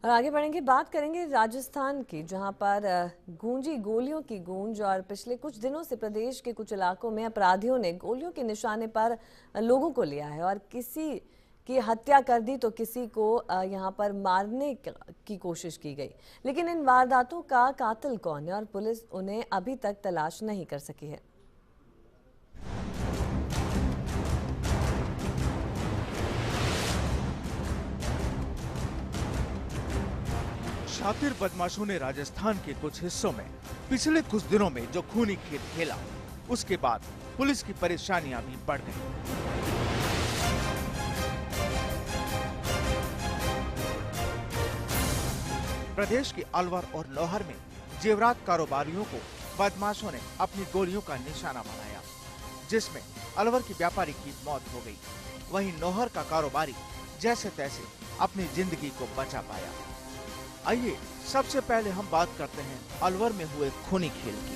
और आगे बढ़ेंगे, बात करेंगे राजस्थान की, जहां पर गूंजी गोलियों की गूंज। और पिछले कुछ दिनों से प्रदेश के कुछ इलाकों में अपराधियों ने गोलियों के निशाने पर लोगों को लिया है और किसी की हत्या कर दी तो किसी को यहां पर मारने की कोशिश की गई। लेकिन इन वारदातों का कातिल कौन है और पुलिस उन्हें अभी तक तलाश नहीं कर सकी है। शातिर बदमाशों ने राजस्थान के कुछ हिस्सों में पिछले कुछ दिनों में जो खूनी खेल खेला, उसके बाद पुलिस की परेशानियां भी बढ़ गईं। प्रदेश के अलवर और नौहर में जेवरात कारोबारियों को बदमाशों ने अपनी गोलियों का निशाना बनाया, जिसमें अलवर की व्यापारी की मौत हो गई। वहीं नौहर का कारोबारी जैसे तैसे अपनी जिंदगी को बचा पाया। आइए सबसे पहले हम बात करते हैं अलवर में हुए खूनी खेल की।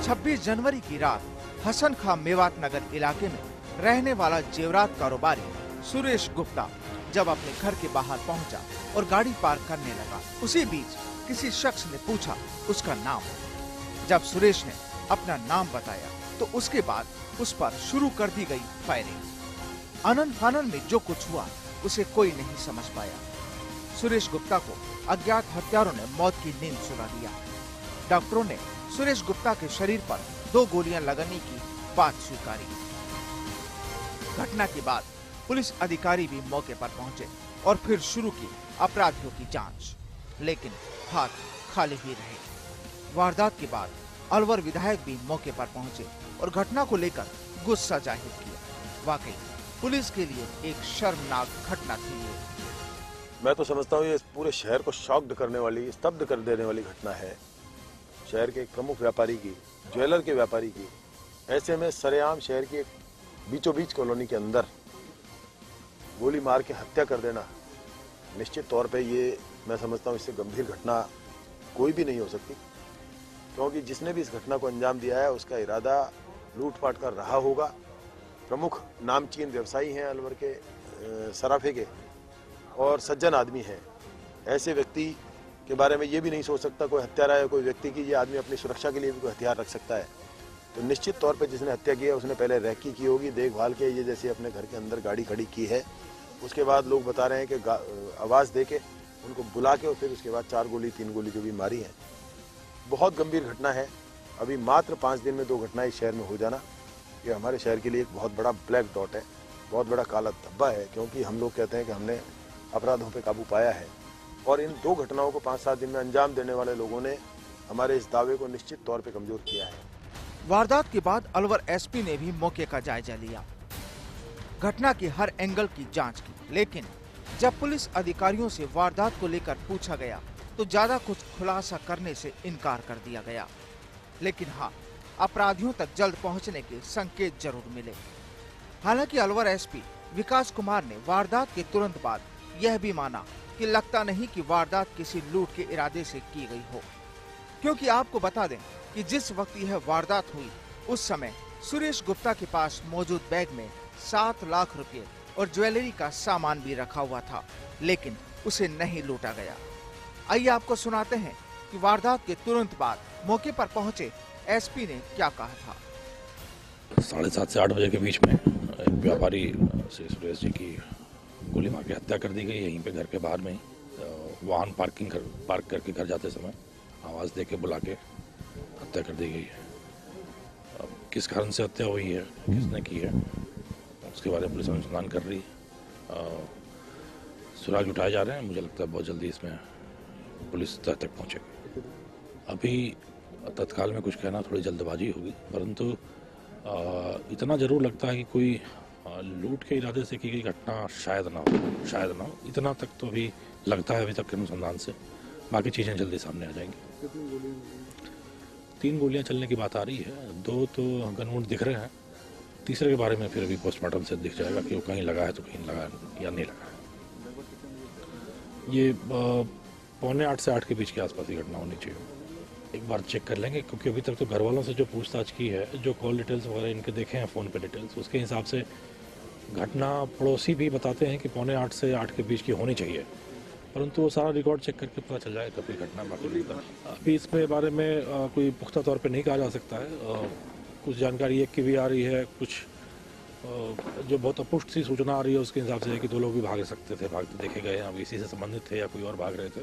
26 जनवरी की रात हसन खां मेवात नगर इलाके में रहने वाला जेवरात कारोबारी सुरेश गुप्ता जब अपने घर के बाहर पहुंचा और गाड़ी पार्क करने लगा, उसी बीच किसी शख्स ने पूछा उसका नाम। जब सुरेश ने अपना नाम बताया तो उसके बाद उस पर शुरू कर दी गई फायरिंग। आनन फानन में जो कुछ हुआ उसे कोई नहीं समझ पाया। सुरेश गुप्ता को अज्ञात हत्यारों ने मौत की नींद सुला दिया। डॉक्टरों ने सुरेश गुप्ता के शरीर पर 2 गोलियां लगाने की बात स्वीकारी। घटना के बाद पुलिस अधिकारी भी मौके पर पहुंचे और फिर शुरू की अपराधियों की जांच, लेकिन हाथ खाली ही रहे। वारदात के बाद अलवर विधायक भी मौके पर पहुंचे और घटना को लेकर गुस्सा जाहिर किया। वाकई पुलिस के लिए एक शर्मनाक घटना थी ये। मैं तो समझता हूँ ये पूरे शहर को शॉक्ड करने वाली, स्तब्ध कर देने वाली घटना है। शहर के एक प्रमुख व्यापारी की, ज्वेलर के व्यापारी की, ऐसे में सरेआम शहर की एक बीचों बीच कॉलोनी के अंदर गोली मार के हत्या कर देना, निश्चित तौर पे ये मैं समझता हूँ इससे गंभीर घटना कोई भी नहीं हो सकती। क्योंकि जिसने भी इस घटना को अंजाम दिया है उसका इरादा लूटपाट कर रहा होगा। प्रमुख नामचीन व्यवसायी हैं अलवर के, सराफे के, और सज्जन आदमी हैं। ऐसे व्यक्ति के बारे में ये भी नहीं सोच सकता कोई हत्यारा है कोई व्यक्ति की ये आदमी अपनी सुरक्षा के लिए भी कोई हथियार रख सकता है। तो निश्चित तौर पे जिसने हत्या की है उसने पहले रैकी की होगी, देखभाल के, ये जैसे अपने घर के अंदर गाड़ी खड़ी की है। उसके बाद लोग बता रहे हैं कि आवाज़ दे के उनको बुला के और फिर उसके बाद 4 गोली 3 गोली जो भी मारी है। बहुत गंभीर घटना है। अभी मात्र 5 दिन में 2 घटनाएं इस शहर में हो जाना, ये हमारे शहर के लिए एक बहुत बड़ा ब्लैक डॉट है, बहुत बड़ा काला धब्बा है। क्योंकि हम लोग कहते हैं कि हमने अपराधों पे काबू पाया है, और इन 2 घटनाओं को 5-7 दिन में अंजाम देने वाले लोगों ने हमारे इस दावे को निश्चित तौर पे कमजोर किया है। वारदात के बाद अलवर एसपी ने भी मौके का जायजा लिया, घटना की हर एंगल की जांच की। लेकिन जब पुलिस अधिकारियों से वारदात को लेकर पूछा गया तो ज्यादा कुछ खुलासा करने से इनकार कर दिया गया। लेकिन हाँ, अपराधियों तक जल्द पहुंचने के संकेत जरूर मिले। हालांकि अलवर एसपी विकास कुमार ने वारदात के तुरंत बाद यह भी माना कि लगता नहीं कि वारदात किसी लूट के इरादे से की गई हो, क्योंकि आपको बता दें कि जिस वक्त यह वारदात हुई उस समय सुरेश गुप्ता के पास मौजूद बैग में 7 लाख रुपए और ज्वेलरी का सामान भी रखा हुआ था, लेकिन उसे नहीं लूटा गया। आइए आपको सुनाते हैं कि वारदात के तुरंत बाद मौके पर पहुंचे एसपी ने क्या कहा था। 7:30 से 8 बजे के बीच में एक व्यापारी से सुरेश जी की गोली मार के हत्या कर दी गई। यहीं पे घर के बाहर में ही वाहन पार्क करके घर जाते समय आवाज़ दे के बुला के हत्या कर दी गई है। अब किस कारण से हत्या हुई है, किसने की है, उसके बारे में पुलिस अनुसंधान कर रही है। सुराग उठाए जा रहे हैं। मुझे लगता है बहुत जल्दी इसमें पुलिस तह तक पहुँचेगी। अभी तत्काल में कुछ कहना थोड़ी जल्दबाजी होगी, परंतु इतना जरूर लगता है कि कोई लूट के इरादे से की गई घटना शायद ना हो। इतना तक तो अभी लगता है, अभी तक के अनुसंधान से। बाकी चीज़ें जल्दी सामने आ जाएंगी। 3 गोलियां चलने की बात आ रही है, 2 तो गनवुड दिख रहे हैं, तीसरे के बारे में फिर अभी पोस्टमार्टम से दिख जाएगा कि वो कहीं लगा है तो कहीं लगा या नहीं लगा है। ये 7:45 से 8 के बीच के आसपास ही घटना होनी चाहिए। एक बार चेक कर लेंगे, क्योंकि अभी तक तो घर वालों से जो पूछताछ की है, जो कॉल डिटेल्स वगैरह इनके देखे हैं, फ़ोन पे डिटेल्स, उसके हिसाब से घटना पड़ोसी भी बताते हैं कि 7:45 से 8 के बीच की होनी चाहिए, परंतु वो सारा रिकॉर्ड चेक करके पता चल जाएगा कोई घटना बाकी नहीं था। अभी इसमें बारे में कोई पुख्ता तौर पे नहीं कहा जा सकता है। कुछ जानकारी एक की भी आ रही है, कुछ जो बहुत अपुष्ट सी सूचना आ रही है उसके हिसाब से है कि 2 लोग भी भाग सकते थे, भागते देखे गए हैं, अब इसी से संबंधित थे या कोई और भाग रहे थे,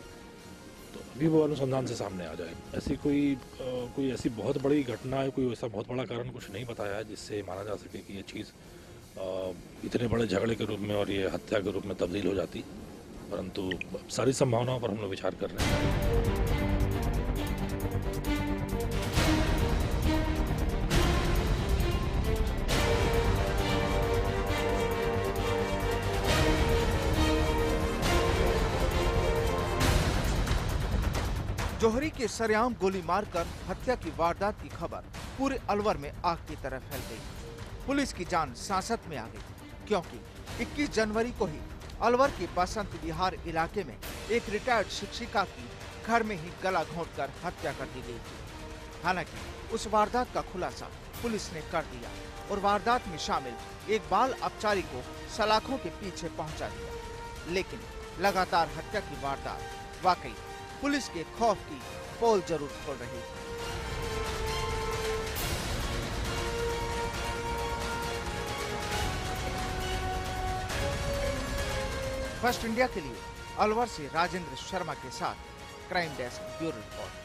तो अभी वो अनुसंधान से सामने आ जाए। ऐसी कोई ऐसी बहुत बड़ी घटना है, कोई ऐसा बहुत बड़ा कारण कुछ नहीं बताया है जिससे माना जा सके कि ये चीज़ इतने बड़े झगड़े के रूप में और ये हत्या के रूप में तब्दील हो जाती, परंतु सारी संभावनाओं पर हम लोग विचार कर रहे हैं। जौहरी के सरेआम गोली मारकर हत्या की वारदात की खबर पूरे अलवर में आग की तरह फैल गई। पुलिस की जान सांसत में आ गई, क्योंकि 21 जनवरी को ही अलवर के बसंत विहार इलाके में एक रिटायर्ड शिक्षिका की घर में ही गला घोंटकर हत्या कर दी गई थी। हालांकि उस वारदात का खुलासा पुलिस ने कर दिया और वारदात में शामिल एक बाल अपचारी को सलाखों के पीछे पहुंचा दिया। लेकिन लगातार हत्या की वारदात वाकई पुलिस के खौफ की पोल जरूर खोल रही है। फर्स्ट इंडिया के लिए अलवर से राजेंद्र शर्मा के साथ क्राइम डेस्क ब्यूरो रिपोर्ट।